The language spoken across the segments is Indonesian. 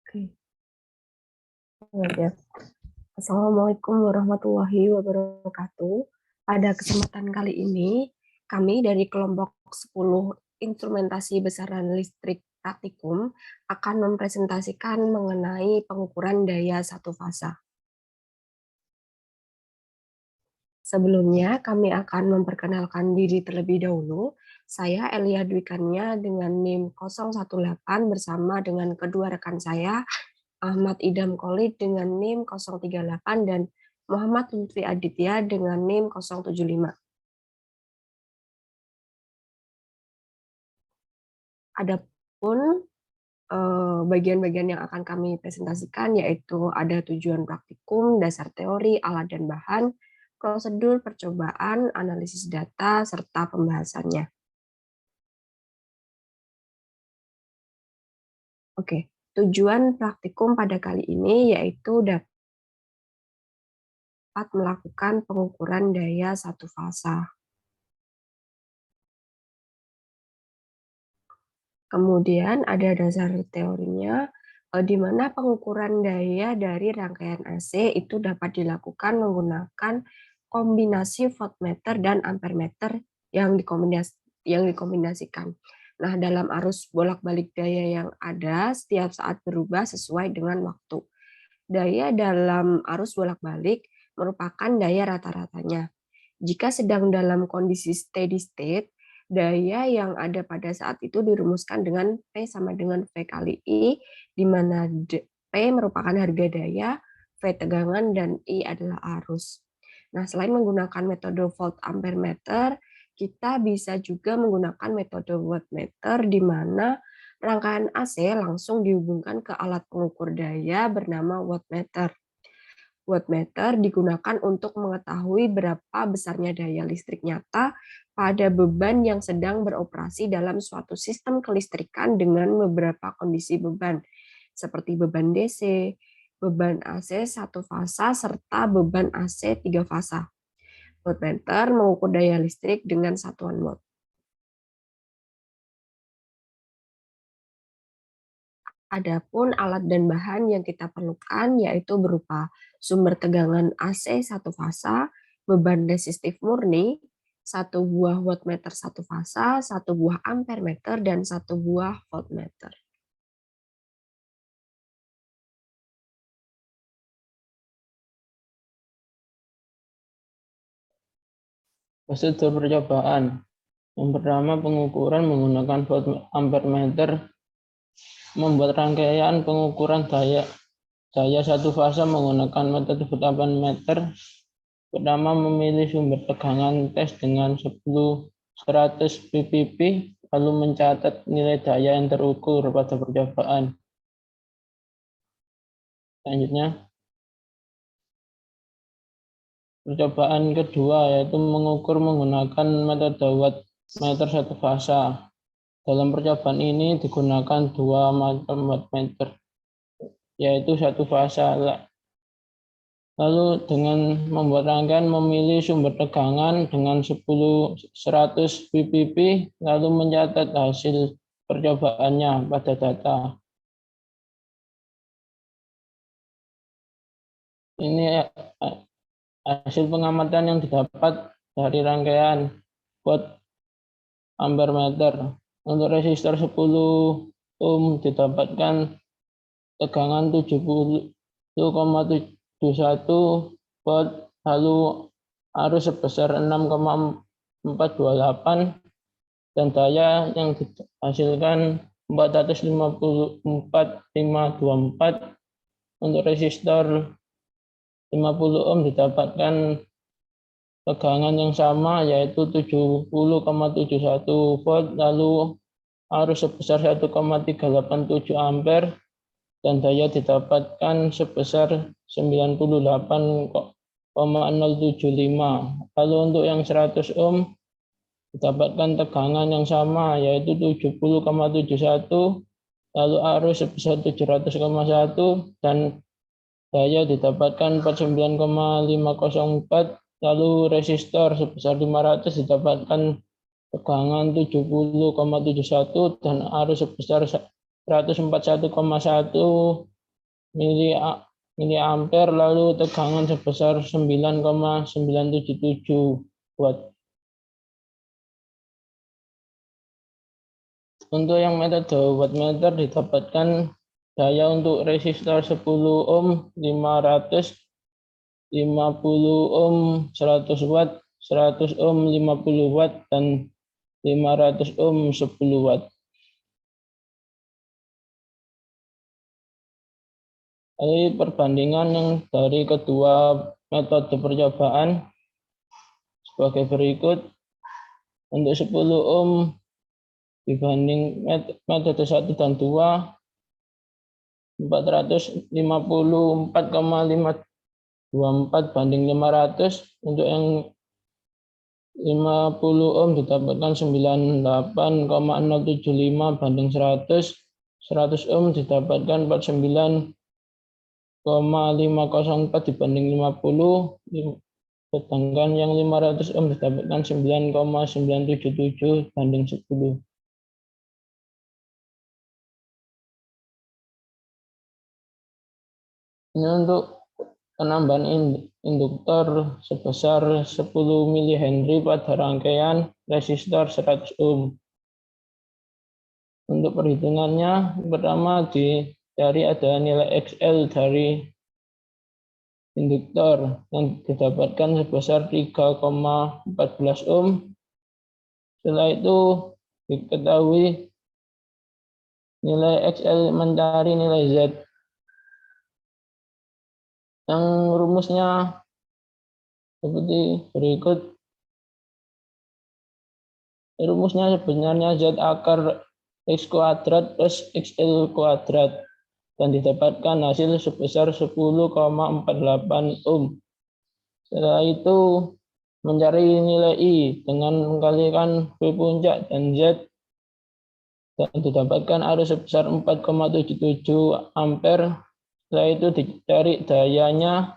Oke, ya. Assalamualaikum warahmatullahi wabarakatuh. Pada kesempatan kali ini, kami dari kelompok 10 instrumentasi besaran listrik praktikum akan mempresentasikan mengenai pengukuran daya satu fasa. Sebelumnya, kami akan memperkenalkan diri terlebih dahulu. Saya Elia Dwikanya dengan NIM 018 bersama dengan kedua rekan saya, Ahmad Idam Khalid dengan NIM 038 dan Muhammad Lutfi Aditya dengan NIM 075. Adapun bagian-bagian yang akan kami presentasikan yaitu ada tujuan praktikum, dasar teori, alat dan bahan, prosedur percobaan, analisis data, serta pembahasannya. Oke, tujuan praktikum pada kali ini yaitu dapat melakukan pengukuran daya satu fasa. Kemudian ada dasar teorinya, di mana pengukuran daya dari rangkaian AC itu dapat dilakukan menggunakan kombinasi voltmeter dan ampermeter yang dikombinasikan. Nah, dalam arus bolak-balik daya yang ada setiap saat berubah sesuai dengan waktu. Daya dalam arus bolak-balik merupakan daya rata-ratanya. Jika sedang dalam kondisi steady state, daya yang ada pada saat itu dirumuskan dengan P sama dengan V kali I, di mana P merupakan harga daya, V tegangan, dan I adalah arus. Nah, selain menggunakan metode volt ampere meter, kita bisa juga menggunakan metode wattmeter, di mana rangkaian AC langsung dihubungkan ke alat pengukur daya bernama wattmeter. Wattmeter digunakan untuk mengetahui berapa besarnya daya listrik nyata pada beban yang sedang beroperasi dalam suatu sistem kelistrikan dengan beberapa kondisi beban, seperti beban DC, beban AC satu fasa, serta beban AC tiga fasa. Wattmeter mengukur daya listrik dengan satuan watt. Adapun alat dan bahan yang kita perlukan yaitu berupa sumber tegangan AC satu fasa, beban resistif murni, satu buah wattmeter satu fasa, satu buah ampermeter, dan satu buah voltmeter. Prosedur percobaan. Yang pertama, pengukuran menggunakan volt ampermeter. Membuat rangkaian pengukuran daya satu fasa menggunakan metode volt ampermeter. Pertama, memilih sumber tegangan tes dengan 100 ppb, lalu mencatat nilai daya yang terukur pada percobaan. Selanjutnya, percobaan kedua yaitu mengukur menggunakan metode wattmeter satu fasa. Dalam percobaan ini digunakan dua macam wattmeter, yaitu satu fasa. Lalu dengan membuat rangkaian memilih sumber tegangan dengan 100 ppb, lalu mencatat hasil percobaannya pada data. Ini hasil pengamatan yang didapat dari rangkaian watt ampermeter. Untuk resistor 10 ohm didapatkan tegangan 70,71 volt, lalu arus sebesar 6,428 dan daya yang dihasilkan 454,524. Untuk resistor 50 ohm didapatkan tegangan yang sama yaitu 70,71 volt, lalu arus sebesar 1,387 ampere dan daya didapatkan sebesar 98,075. Lalu untuk yang 100 ohm didapatkan tegangan yang sama yaitu 70,71, lalu arus sebesar 700,1 dan daya didapatkan 49,504. Lalu resistor sebesar 500 didapatkan tegangan 70,71 dan arus sebesar 141,1 miliampere, lalu tegangan sebesar 9,977 watt. Untuk yang metode wattmeter didapatkan daya untuk resistor 10 ohm 500, 50 ohm 100 watt, 100 ohm 50 watt, dan 500 ohm 10 watt. Lalu perbandingan yang dari kedua metode percobaan sebagai berikut. Untuk 10 ohm dibanding metode 1 dan 2, 454,524 banding 500. Untuk yang 50 ohm didapatkan 98,075 banding 100. 100 ohm didapatkan 49,504 dibanding 50. Sedangkan yang 500 ohm didapatkan 9,977 banding 10. Ini untuk penambahan induktor sebesar 10 mH pada rangkaian resistor 100 ohm. Untuk perhitungannya, pertama dari ada nilai XL dari induktor yang didapatkan sebesar 3,14 ohm. Setelah itu diketahui nilai XL, mencari nilai Z. Yang rumusnya seperti berikut. Rumusnya sebenarnya Z akar X kuadrat plus XL kuadrat, dan didapatkan hasil sebesar 10,48 ohm. Setelah itu mencari nilai I dengan mengkalikan V puncak dan Z, dan didapatkan arus sebesar 4,77 ampere. Setelah itu dicari dayanya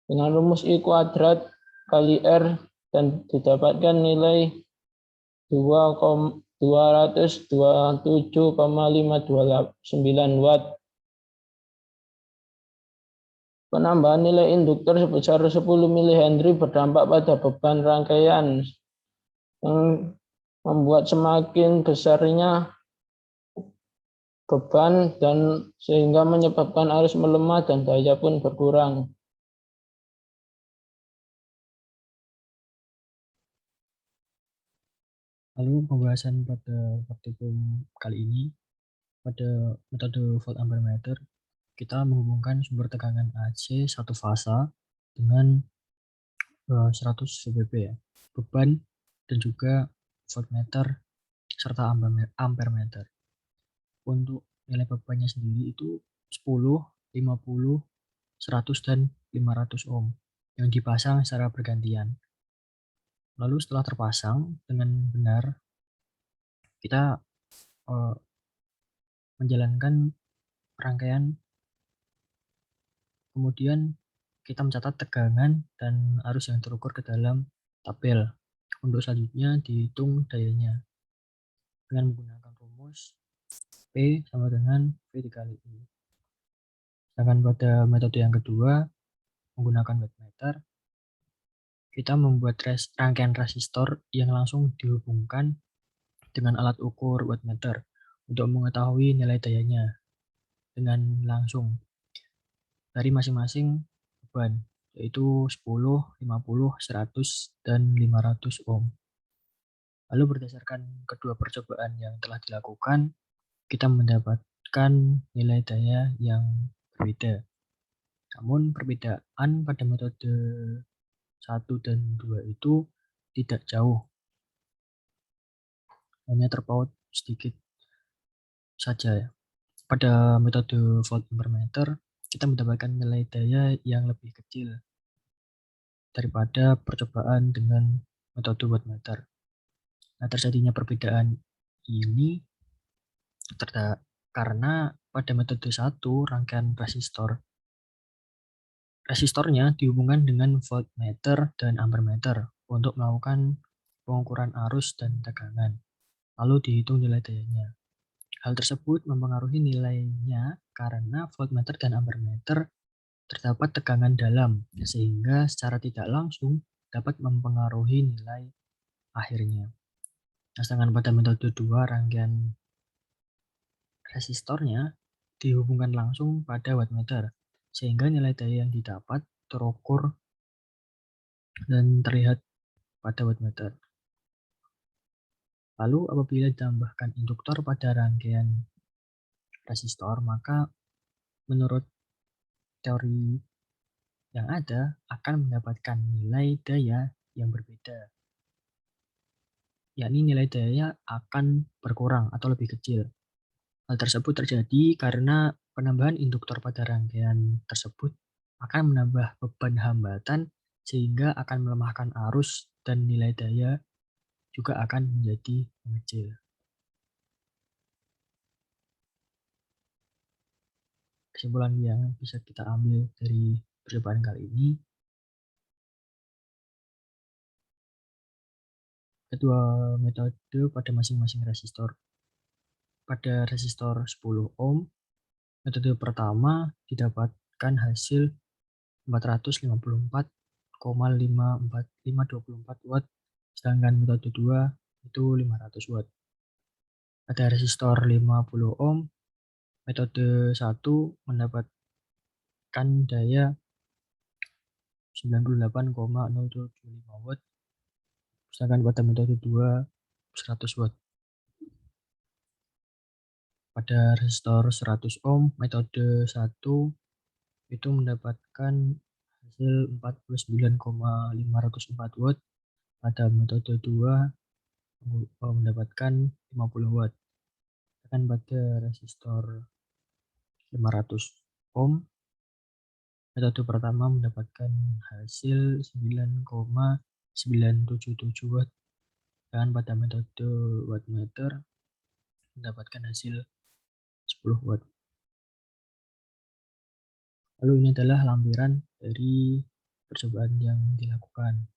dengan rumus I kuadrat kali R, dan didapatkan nilai 227,529 watt. Penambahan nilai induktor sebesar 10 mH berdampak pada beban rangkaian yang membuat semakin besarnya beban dan sehingga menyebabkan arus melemah dan daya pun berkurang. Lalu pembahasan pada praktikum kali ini, pada metode volt ampere meter, kita menghubungkan sumber tegangan AC satu fasa dengan 100 VBP ya, beban, dan juga voltmeter serta ampere meter. Untuk nilai bebannya sendiri itu 10, 50, 100, dan 500 ohm yang dipasang secara bergantian. Lalu setelah terpasang dengan benar, kita menjalankan rangkaian, kemudian kita mencatat tegangan dan arus yang terukur ke dalam tabel. Untuk selanjutnya dihitung dayanya dengan menggunakan rumus P sama dengan V dikali I. Sedangkan pada metode yang kedua, menggunakan wattmeter, kita membuat rangkaian resistor yang langsung dihubungkan dengan alat ukur wattmeter untuk mengetahui nilai dayanya dengan langsung dari masing-masing beban, yaitu 10, 50, 100, dan 500 ohm. Lalu berdasarkan kedua percobaan yang telah dilakukan, kita mendapatkan nilai daya yang berbeda. Namun perbedaan pada metode 1 dan 2 itu tidak jauh, hanya terpaut sedikit saja. Pada metode volt ampere meter, kita mendapatkan nilai daya yang lebih kecil daripada percobaan dengan metode wattmeter. Nah, terjadinya perbedaan ini karena pada metode 1 rangkaian resistornya dihubungkan dengan voltmeter dan ampermeter untuk melakukan pengukuran arus dan tegangan, lalu dihitung nilai dayanya. Hal tersebut mempengaruhi nilainya karena voltmeter dan ampermeter terdapat tegangan dalam, sehingga secara tidak langsung dapat mempengaruhi nilai akhirnya. Nah, sedangkan pada metode 2, rangkaian resistornya dihubungkan langsung pada wattmeter, sehingga nilai daya yang didapat terukur dan terlihat pada wattmeter. Lalu apabila ditambahkan induktor pada rangkaian resistor, maka menurut teori yang ada akan mendapatkan nilai daya yang berbeda, yakni nilai daya akan berkurang atau lebih kecil. Hal tersebut terjadi karena penambahan induktor pada rangkaian tersebut akan menambah beban hambatan sehingga akan melemahkan arus dan nilai daya juga akan menjadi mengecil. Kesimpulan yang bisa kita ambil dari percobaan kali ini, kedua metode pada masing-masing resistor. Pada resistor 10 ohm, metode pertama didapatkan hasil 454,524 watt, sedangkan metode 2 itu 500 watt. Pada resistor 50 ohm, metode 1 mendapatkan daya 98,075 watt, sedangkan pada metode 2 100 watt. Pada resistor 100 ohm, metode 1 itu mendapatkan hasil 49,504 watt, pada metode 2 mendapatkan 50 watt. Sedangkan pada resistor 500 ohm, metode pertama mendapatkan hasil 9,977 watt, dan pada metode wattmeter mendapatkan hasil 10 watt. Lalu ini adalah lampiran dari percobaan yang dilakukan.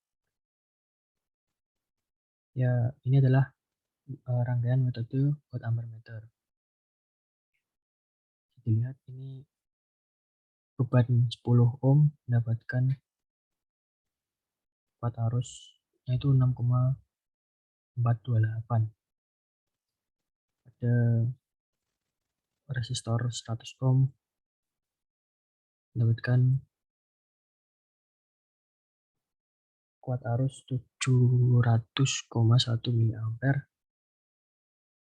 Ya, ini adalah rangkaian metode watt ampermeter. Dilihat ini beban 10 ohm mendapatkan kuat arusnya itu 6,428. Pada resistor 100 ohm mendapatkan kuat arus 700,1 mA,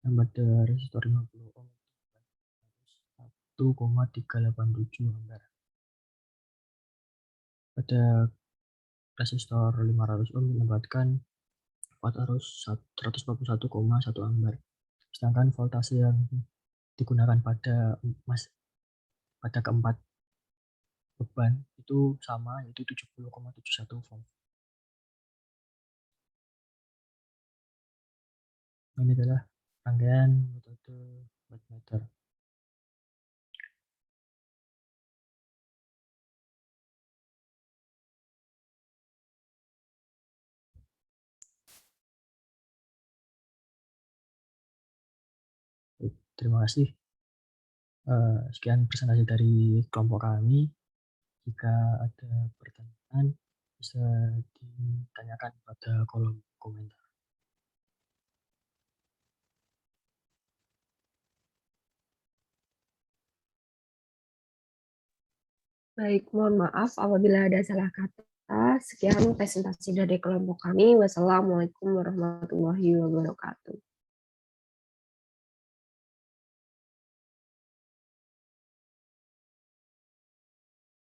dan pada resistor 50 ohm 1,387 ampere. Pada resistor 500 ohm mendapatkan kuat arus 141,1 ampere. Sedangkan voltase yang digunakan pada keempat beban itu sama, yaitu 70,71 volt. Ini adalah rangkaian metode wattmeter. Terima kasih. Sekian presentasi dari kelompok kami. Jika ada pertanyaan, bisa ditanyakan pada kolom komentar. Baik, mohon maaf apabila ada salah kata. Sekian presentasi dari kelompok kami. Wassalamualaikum warahmatullahi wabarakatuh.